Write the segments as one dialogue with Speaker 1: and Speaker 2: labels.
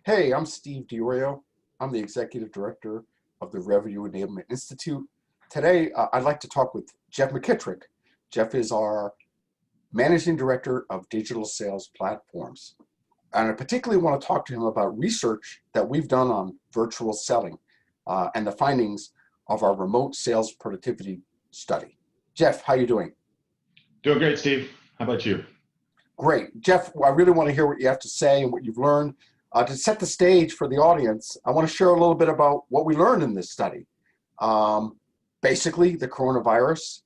Speaker 1: Hey, I'm Steve DiOrio. I'm the Executive Director of the Revenue Enablement Institute. Today, I'd like to talk with Jeff McKittrick. Jeff is our Managing Director of Digital Sales Platforms. And I particularly want to talk to him about research that we've done on virtual selling and the findings of our remote sales productivity study. Jeff, how are you doing?
Speaker 2: Doing great, Steve. How about you?
Speaker 1: Great. Jeff, I really want to hear what you have to say and what you've learned. To set the stage for the audience, I want to share a little bit about what we learned in this study. Basically, the coronavirus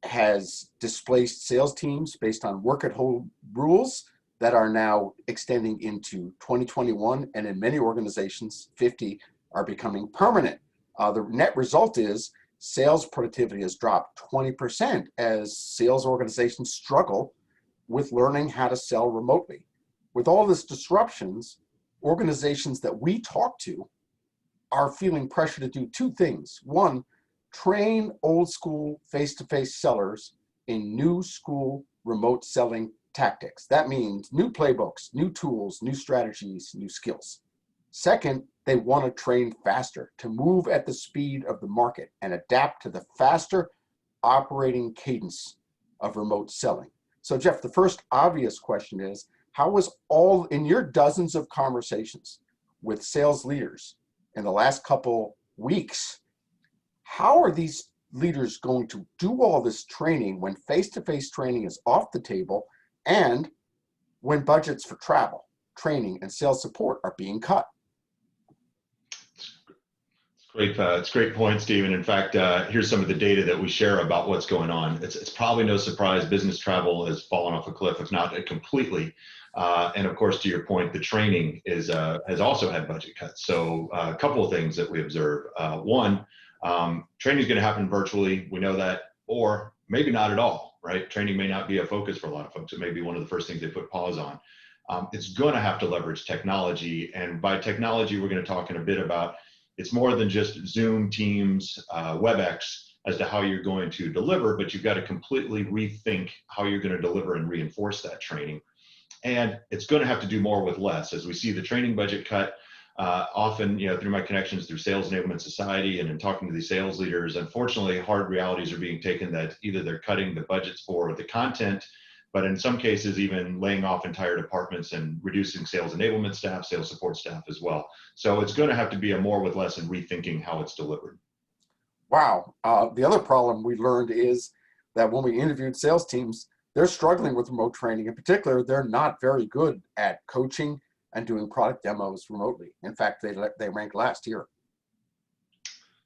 Speaker 1: has displaced sales teams based on work-at-home rules that are now extending into 2021, and in many organizations, 50 are becoming permanent. The net result is sales productivity has dropped 20% as sales organizations struggle with learning how to sell remotely. With all this disruptions, organizations that we talk to are feeling pressure to do two things. One, train old school face-to-face sellers in new school remote selling tactics. That means new playbooks, new tools, new strategies, new skills. Second, they want to train faster to move at the speed of the market and adapt to the faster operating cadence of remote selling. So Jeff, the first obvious question is, how was all in your dozens of conversations with sales leaders in the last couple weeks, how are these leaders going to do all this training when face-to-face training is off the table and when budgets for travel, training, and sales support are being cut?
Speaker 2: It's a great point, Stephen. In fact, here's some of the data that we share about what's going on. It's probably no surprise business travel has fallen off a cliff, if not completely. And of course, to your point, the training has also had budget cuts. So a couple of things that we observe. One, training is going to happen virtually. We know that, or maybe not at all, right? Training may not be a focus for a lot of folks. It may be one of the first things they put pause on. It's going to have to leverage technology. And by technology, we're going to talk in a bit about it's more than just Zoom, Teams, WebEx as to how you're going to deliver, but you've got to completely rethink how you're going to deliver and reinforce that training. And it's going to have to do more with less. As we see the training budget cut, often, through my connections through Sales Enablement Society and in talking to these sales leaders, unfortunately, hard realities are being taken that either they're cutting the budgets for the content, but in some cases, even laying off entire departments and reducing sales enablement staff, sales support staff as well. So it's going to have to be a more with less and rethinking how it's delivered.
Speaker 1: Wow. The other problem we learned is that when we interviewed sales teams, they're struggling with remote training. In particular, they're not very good at coaching and doing product demos remotely. In fact, they rank last here.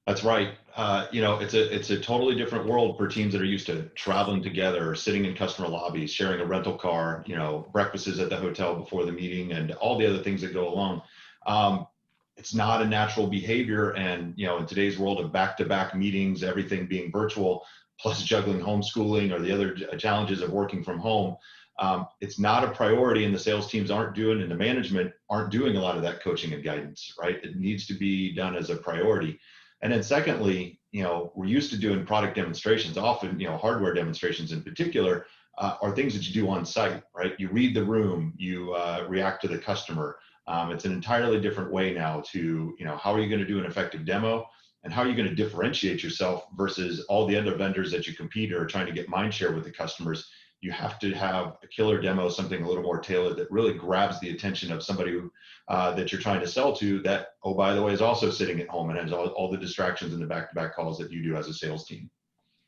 Speaker 2: That's right. It's a totally different world for teams that are used to traveling together, sitting in customer lobbies, sharing a rental car, breakfasts at the hotel before the meeting, and all the other things that go along. It's not a natural behavior, and in today's world of back-to-back meetings, everything being virtual, plus juggling homeschooling or the other challenges of working from home, it's not a priority, and the sales teams aren't doing, and the management aren't doing a lot of that coaching and guidance. Right? It needs to be done as a priority. And then secondly, we're used to doing product demonstrations, often, hardware demonstrations in particular, are things that you do on site, right? You read the room, you react to the customer. It's an entirely different way now to, how are you going to do an effective demo and how are you going to differentiate yourself versus all the other vendors that you compete or are trying to get mind share with the customers. You have to have a killer demo, something a little more tailored that really grabs the attention of somebody who, that you're trying to sell to that, oh, by the way, is also sitting at home and has all the distractions and the back-to-back calls that you do as a sales team.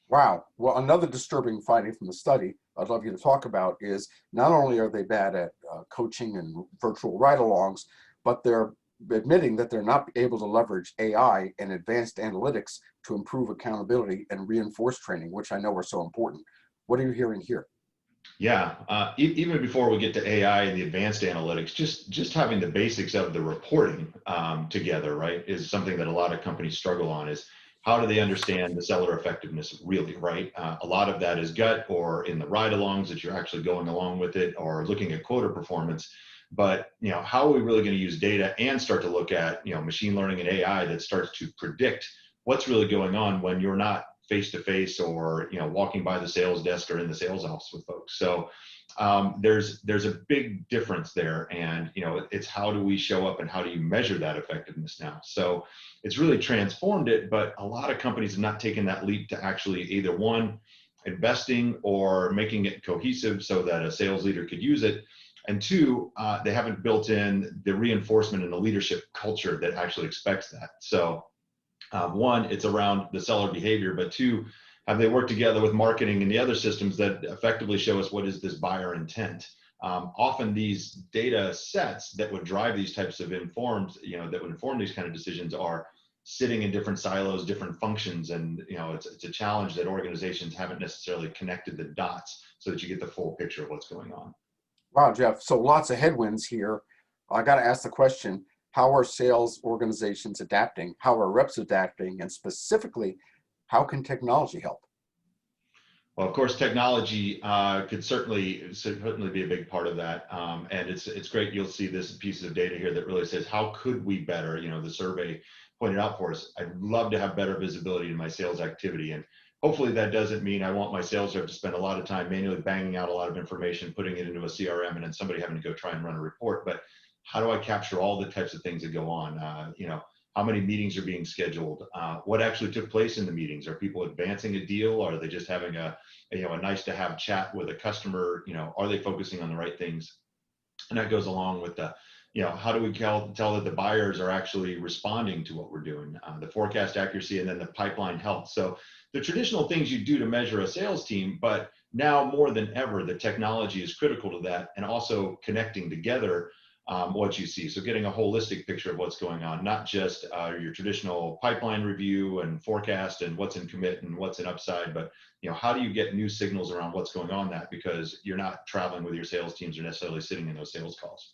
Speaker 1: Wow. Well, another disturbing finding from the study I'd love you to talk about is not only are they bad at coaching and virtual ride-alongs, but they're admitting that they're not able to leverage AI and advanced analytics to improve accountability and reinforce training, which I know are so important. What are you hearing here?
Speaker 2: Yeah, even before we get to AI and the advanced analytics, just having the basics of the reporting together, right, is something that a lot of companies struggle on. Is how do they understand the seller effectiveness really, right? A lot of that is gut or in the ride-alongs that you're actually going along with it or looking at quota performance. But how are we really going to use data and start to look at machine learning and AI that starts to predict what's really going on when you're not face to face or walking by the sales desk or in the sales office with folks. So there's a big difference there. And, it's how do we show up and how do you measure that effectiveness now? So it's really transformed it, but a lot of companies have not taken that leap to actually either one, investing or making it cohesive so that a sales leader could use it. And two, they haven't built in the reinforcement and the leadership culture that actually expects that. So one, it's around the seller behavior, but two, have they worked together with marketing and the other systems that effectively show us what is this buyer intent? Often these data sets that would drive these types of that would inform these kind of decisions are sitting in different silos, different functions. And, it's a challenge that organizations haven't necessarily connected the dots so that you get the full picture of what's going on.
Speaker 1: Wow, Jeff. So lots of headwinds here. I got to ask the question, how are sales organizations adapting? How are reps adapting? And specifically, how can technology help?
Speaker 2: Well, of course, technology could certainly be a big part of that. And it's great. You'll see this piece of data here that really says, how could we better? The survey pointed out for us, I'd love to have better visibility in my sales activity. And hopefully that doesn't mean I want my sales rep to spend a lot of time manually banging out a lot of information, putting it into a CRM, and then somebody having to go try and run a report. But how do I capture all the types of things that go on? How many meetings are being scheduled? What actually took place in the meetings? Are people advancing a deal? Or are they just having a nice to have chat with a customer? Are they focusing on the right things? And that goes along with how do we tell that the buyers are actually responding to what we're doing? The forecast accuracy, and then the pipeline health. So the traditional things you do to measure a sales team, but now more than ever, the technology is critical to that, and also connecting together what you see. So getting a holistic picture of what's going on, not just your traditional pipeline review and forecast and what's in commit and what's in upside, but how do you get new signals around what's going on that, because you're not traveling with your sales teams or necessarily sitting in those sales calls.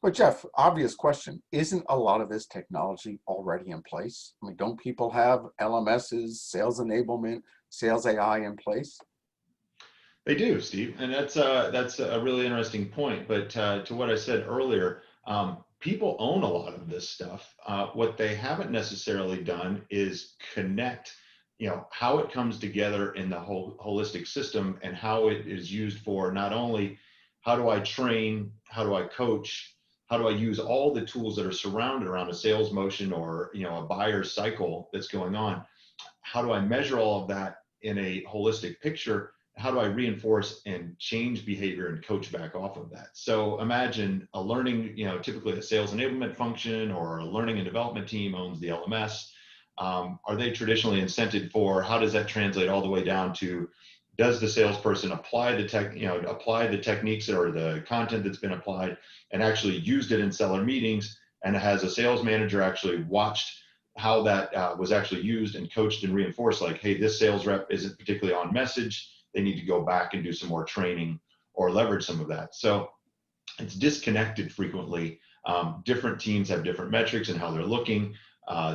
Speaker 1: But Jeff, obvious question, isn't a lot of this technology already in place? I mean, don't people have LMSs, sales enablement, sales AI in place?
Speaker 2: They do, Steve, and that's a really interesting point. But to what I said earlier, people own a lot of this stuff. What they haven't necessarily done is connect, how it comes together in the whole holistic system, and how it is used for not only how do I train, how do I coach, how do I use all the tools that are surrounded around a sales motion or a buyer cycle that's going on. How do I measure all of that in a holistic picture? How do I reinforce and change behavior and coach back off of that? So imagine a learning, typically a sales enablement function or a learning and development team owns the LMS. Are they traditionally incented for, how does that translate all the way down to, does the salesperson apply the techniques or the content that's been applied and actually used it in seller meetings? And has a sales manager actually watched how that was actually used and coached and reinforced, like, hey, this sales rep isn't particularly on message. They need to go back and do some more training or leverage some of that. So it's disconnected frequently. Different teams have different metrics and how they're looking.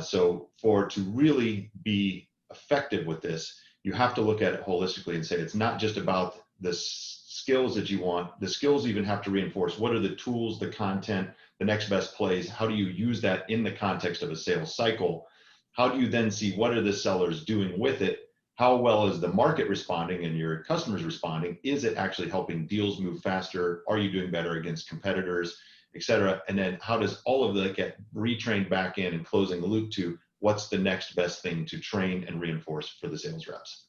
Speaker 2: So to really be effective with this, you have to look at it holistically and say, it's not just about the skills that you want. The skills even have to reinforce, what are the tools, the content, the next best plays? How do you use that in the context of a sales cycle? How do you then see what are the sellers doing with it? How well is the market responding and your customers responding? Is it actually helping deals move faster? Are you doing better against competitors, et cetera? And then how does all of that get retrained back in and closing the loop to what's the next best thing to train and reinforce for the sales reps?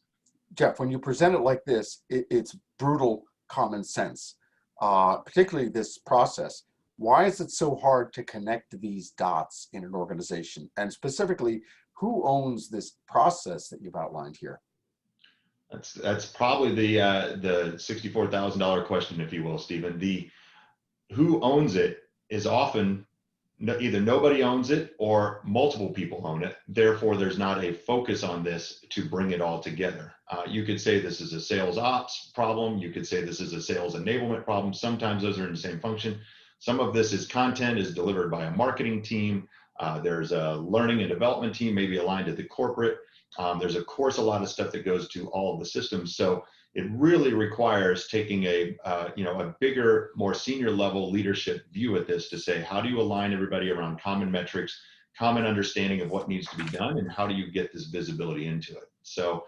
Speaker 1: Jeff, when you present it like this, it's brutal common sense, particularly this process. Why is it so hard to connect these dots in an organization? And specifically, who owns this process that you've outlined here?
Speaker 2: That's probably the $64,000 question, if you will, Stephen. Who owns it is often either nobody owns it or multiple people own it. Therefore, there's not a focus on this to bring it all together. You could say this is a sales ops problem. You could say this is a sales enablement problem. Sometimes those are in the same function. Some of this is content is delivered by a marketing team. There's a learning and development team, maybe aligned to the corporate. There's of course a lot of stuff that goes to all of the systems. So it really requires taking a bigger, more senior level leadership view at this to say, how do you align everybody around common metrics, common understanding of what needs to be done, and how do you get this visibility into it? So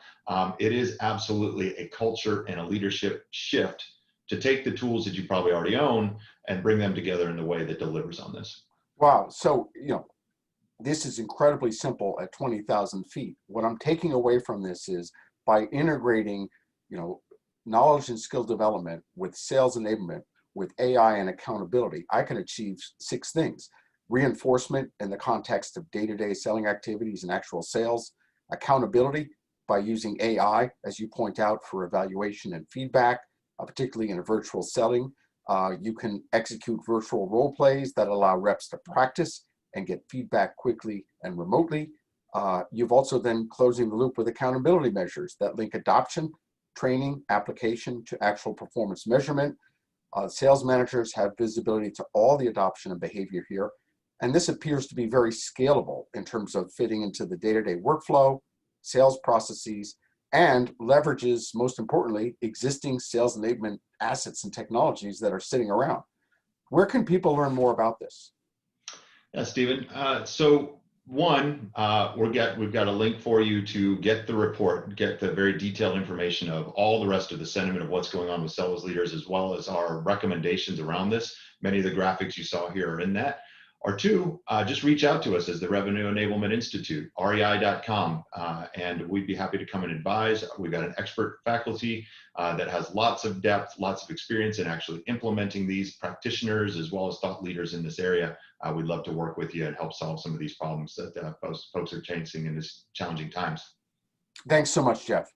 Speaker 2: it is absolutely a culture and a leadership shift to take the tools that you probably already own and bring them together in a way that delivers on this.
Speaker 1: Wow. So, this is incredibly simple at 20,000 feet. What I'm taking away from this is by integrating, knowledge and skill development with sales enablement, with AI and accountability, I can achieve 6 things. Reinforcement in the context of day-to-day selling activities and actual sales. Accountability by using AI, as you point out, for evaluation and feedback, particularly in a virtual setting. You can execute virtual role plays that allow reps to practice and get feedback quickly and remotely. You've also then closing the loop with accountability measures that link adoption, training, application to actual performance measurement. Sales managers have visibility to all the adoption and behavior here. And this appears to be very scalable in terms of fitting into the day-to-day workflow, sales processes, and leverages, most importantly, existing sales enablement assets and technologies that are sitting around. Where can people learn more about this?
Speaker 2: Yeah, Stephen. So one, we've got a link for you to get the report, get the very detailed information of all the rest of the sentiment of what's going on with sales leaders, as well as our recommendations around this. Many of the graphics you saw here are in that. Or two, just reach out to us as the Revenue Enablement Institute, rei.com, and we'd be happy to come and advise. We've got an expert faculty that has lots of depth, lots of experience in actually implementing these, practitioners as well as thought leaders in this area. We'd love to work with you and help solve some of these problems that folks are facing in this challenging times.
Speaker 1: Thanks so much, Jeff.